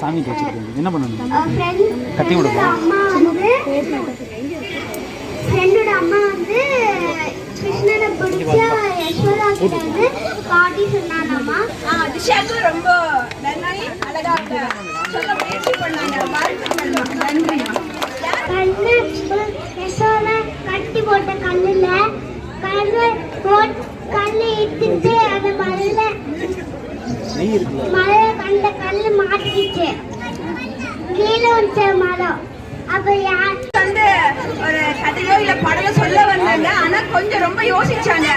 சாமிக்கு வச்சிருக்கீங்க, என்ன பண்ணணும்? கட்டி விடுங்க. ஃப்ரெண்டோட அம்மா வந்து கிருஷ்ணனை பிடிச்ச யசோதா கிட்ட வந்து பாட்டி சொன்னாங்கம்மா. திஷாக்கு ரொம்ப நன்றி, அழகாக சொல்ல முயற்சி பண்ணாங்க. வாழ்த்துக்கள், நன்றி. கண்ணு யசோதா கட்டி போட்ட கல்லுல கல்லு இட்டுட்டு அந்த மலையில அந்த கல்லு மாட்டிச்சு, கீழே வச்ச மரம். அப்ப யார் வந்து ஒரு கதையோ இல்ல படமோ சொல்ல வந்தாங்க, ஆனா கொஞ்சம் ரொம்ப யோசிச்சாங்க.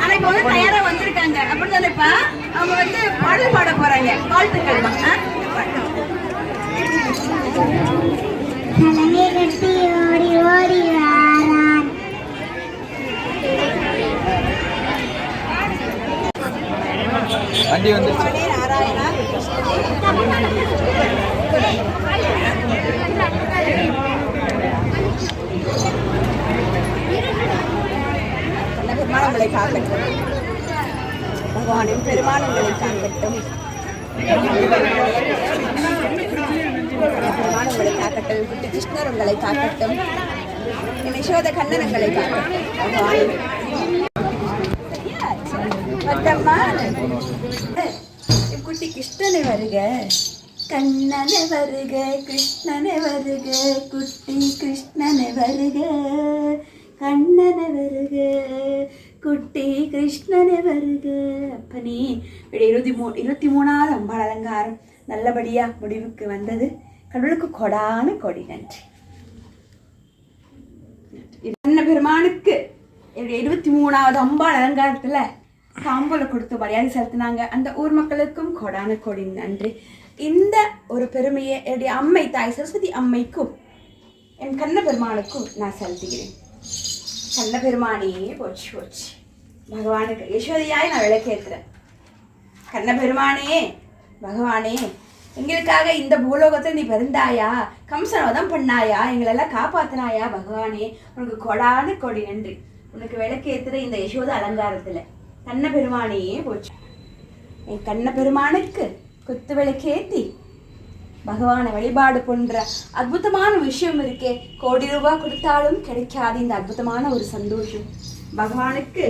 ஆனா இப்ப வந்து தயாரா வந்திருக்காங்க, அப்படிதானேப்பா? அவங்க வந்து பாடல் பாட போறாங்க. வாழ்த்துக்கள். கலங்கை கட்டி ஓடி ஓடி வாரான், வண்டி வந்து நாராயணா பெருமானங்களை காக்கட்டும், பகவானின் பெருமானங்களை காக்கட்டும், பெருமானங்களை காக்கட்டும், குட்டி கிருஷ்ணர் உங்களை காக்கட்டும், யசோத கண்ணனங்களை காக்கட்டும். பகவானின் குட்டி கிருஷ்ணனை வருக, கண்ணனை வருக, கிருஷ்ணனை வருக, குட்டி கிருஷ்ணனை வருக, கண்ணனை வருக, குட்டி கிருஷ்ணனை வருக. அப்பனே 23வது அம்பாள் அலங்காரம் நல்லபடியா முடிவுக்கு வந்தது. கடவுளுக்கு கொடான கொடி நன்றி. கண்ண பெருமானுக்கு 23வது அம்பாள் அலங்காரத்துல தாம்பூல கொடுத்து மரியாதை செலுத்தினாங்க. அந்த ஊர் மக்களுக்கும் கொடான கொடி நன்றி. இந்த ஒரு பெருமையை என்னுடைய அம்மை தாய் சரஸ்வதி அம்மைக்கும் என் கண்ண பெருமானுக்கும் நான் செலுத்துகிறேன். கண்ண பெருமானே போச்சு போச்சு, பகவானுக்கு யசோதையாய் நான் விளக்கேற்றுறேன். கண்ண பெருமானே, பகவானே, எங்களுக்காக இந்த பூலோகத்தில் நீ பிறந்தாயா, கம்சனோதம் பண்ணாயா, எங்களெல்லாம் காப்பாத்தினாயா, பகவானே உனக்கு கொடான கொடி நன்றி. உனக்கு விளக்கேற்றுற இந்த யசோத அலங்காரத்துல கண்ண பெருமானே போச்சு. என் கண்ண பெருமானுக்கு குத்து விளக்கேத்தி பகவானை வழிபாடு பண்ற அற்புதமான விஷயம் இருக்கே. கோடி ரூபாய் கொடுத்தாலும் கிடைக்காது இந்த அற்புதமான ஒரு சந்தோஷம். பகவானுக்கு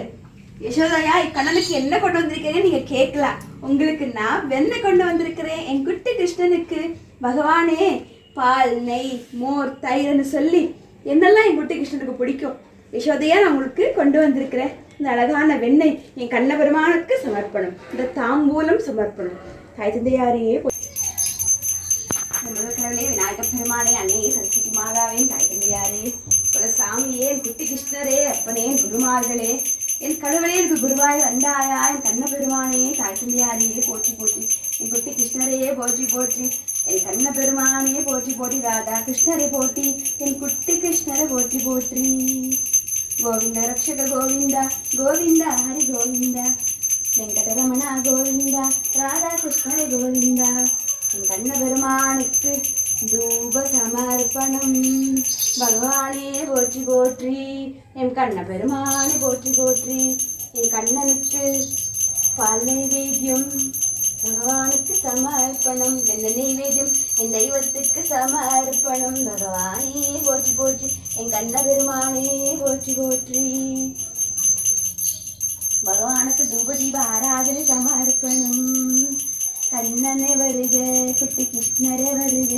யசோதையா கண்ணனுக்கு என்ன கொண்டு வந்திருக்கேன்னு நீங்க கேட்கலாம். உங்களுக்கு நான் வெண்ணெய் கொண்டு வந்திருக்கிறேன். என் குட்டி கிருஷ்ணனுக்கு பகவானே பால், நெய், மோர், தயிர்னு சொல்லி என்னெல்லாம் என் குட்டி கிருஷ்ணனுக்கு பிடிக்கும் யசோதையா நான் உங்களுக்கு கொண்டு வந்திருக்கிறேன். இந்த அழகான வெண்ணெய் என் கண்ண பெருமானுக்கு சமர்ப்பணம், இந்த தாம்பூலம் சமர்ப்பணம். தாய் தந்தையாரையே கடவுளே, விநாயகப் பெருமானே, அன்னையே, சரஸ்வதி மாதாவே, தாய் தந்தையாரே, குலசாமியே, என் குட்டி கிருஷ்ணரே, அப்பனே, குருமார்களே, என் கடவுளே எனக்கு குருவாய் வந்தாயா, என் கண்ண பெருமானே, தாய் தந்தையாரையே போற்றி போற்றி, என் குட்டி கிருஷ்ணரையே போற்றி போற்றி, என் கண்ண பெருமானே போற்றி போற்றி, ராதா கிருஷ்ணரை போற்றி, என் குட்டி கிருஷ்ணரை போற்றி போற்றி. கோவிந்த ரக்ஷக கோவிந்தா கோவிந்தா ஹரி கோவிந்தா, வெங்கடரமண கோவிந்தா, ராதா கிருஷ்ணரை கோவிந்தா. என் கண்ண பெருமானுக்கு தூப சமர்ப்பணம். பகவானே போற்றி போற்றி, என் கண்ண பெருமானே போற்றி போற்றி, என் கண்ணனுக்கு பால் நைவேத்தியம் பகவானுக்கு சமர்ப்பணம். வெண்ணெய் நைவேத்தியம் என் தெய்வத்துக்கு சமர்ப்பணம். பகவானே போற்றி போற்றி, என் கண்ண பெருமானே போற்றி போற்றி. பகவானுக்கு தூப தீப ஆராதனை சமர்ப்பணம். கண்ணனை வருக, குட்டி கிருஷ்ணரை வருக,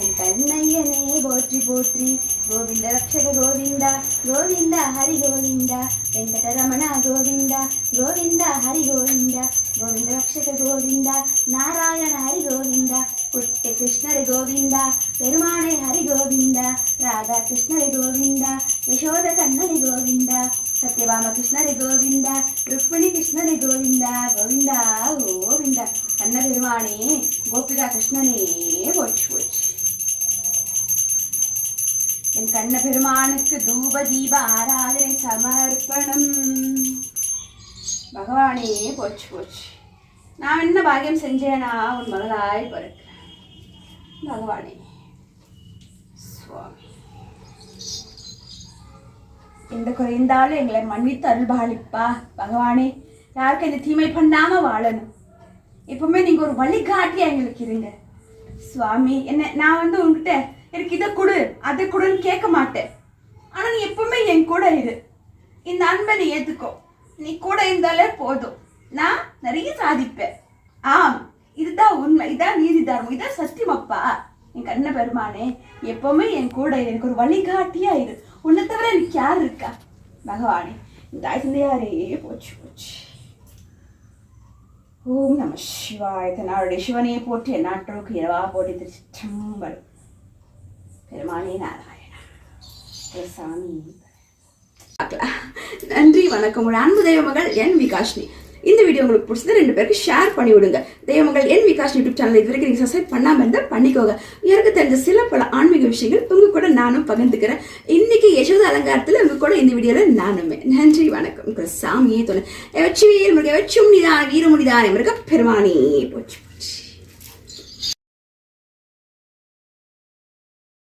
என் கண்ணையனே போற்றி போற்றி. கோவிந்த ரக்ஷக கோவிந்தா கோவிந்தா ஹரி கோவிந்தா, வெங்கடரமண கோவிந்தா கோவிந்தா ஹரி கோவிந்தா, கோவிந்த ரக்ஷக கோவிந்தா, நாராயண ஹரி கோவிந்தா, குட்டி கிருஷ்ணரை கோவிந்தா, பெருமானை ஹரி கோவிந்தா, ராதா கிருஷ்ணரை கோவிந்தா, யசோத கண்ணனை கோவிந்தா, சத்யபாம கிருஷ்ணரை கோவிந்தா, ருக்மிணி கிருஷ்ணரை கோவிந்தா கோவிந்தா கோவிந்தா. கண்ண பெருமானே, கோபிகா கிருஷ்ணனே போச்சு போச்சு. என் கண்ண பெருமானுக்கு தூப தீப ஆராதனை சமர்ப்பணம். பகவானே போச்சு போச்சு. நான் என்ன பாக்கியம் செஞ்சேனா உன் மகளாய் பிறக்கிறேன். பகவானே சுவாமி, எந்த குறைந்தாலும் எங்களை மன்னித்து அருள்பாலிப்பா. பகவானே, யாருக்கும் இந்த தீமை பண்ணாம வாழணும். எப்பவுமே நீங்க ஒரு வழிகாட்டியா எங்களுக்கு இருங்க. சுவாமி என்ன நான் உங்ககிட்ட எனக்கு இதை கொடு அதை கொடுன்னு கேட்க மாட்டேன். ஆனா நீ எப்பவுமே என் கூட இரு. இந்த அன்பை நீ ஏத்துக்கோ. நீ கூட இருந்தாலே போதும், நான் நிறைய சாதிப்பேன். ஆம், இதுதான் உண்மை, இதான் நீதி தர்மம், இதான் சத்தியம். அப்பா என் கண்ண பெருமானே, எப்பவுமே என் கூட இரு, எனக்கு ஒரு வழிகாட்டியா இரு. உன்னை தவிர எனக்கு யார் இருக்கா? பகவானே, இந்த தாய் தந்தையாரே போச்சு போச்சு. ஓம் நம சிவாய. தன்னாருடைய சிவனையை போற்றி என் நாட்டோருக்கு இரவா போட்டி திருச்சிற்றம்பலம். பெருமானே நாராயணா சாமி. நன்றி, வணக்கம். உங்களோட அன்பு தெய்வமகள் என் விகாஷ்னி. இந்த வீடியோ உங்களுக்கு பிடிச்சது 2 பேருக்கு ஷேர் பண்ணி விடுங்க. தெய்வமகள் என் விகாஷ் யூடியூப் சேனல் இது வரைக்கும் நீங்கள் சப்ஸ்கிரைப் பண்ணாமல் இருந்தால் பண்ணிக்கோங்க. எனக்கு தெரிஞ்ச சில பல ஆன்மீக விஷயங்கள் உங்க கூட நானும் பகிர்ந்துக்கிறேன். இன்னைக்கு யசோத அலங்காரத்தில் உங்க கூட இந்த வீடியோவில் நானுமே. நன்றி, வணக்கம். சாமியே துணை. வெற்றிவேல் முருக வெற்றும் நிதான வீரமுடிதான முருக பெருமானே போச்சு.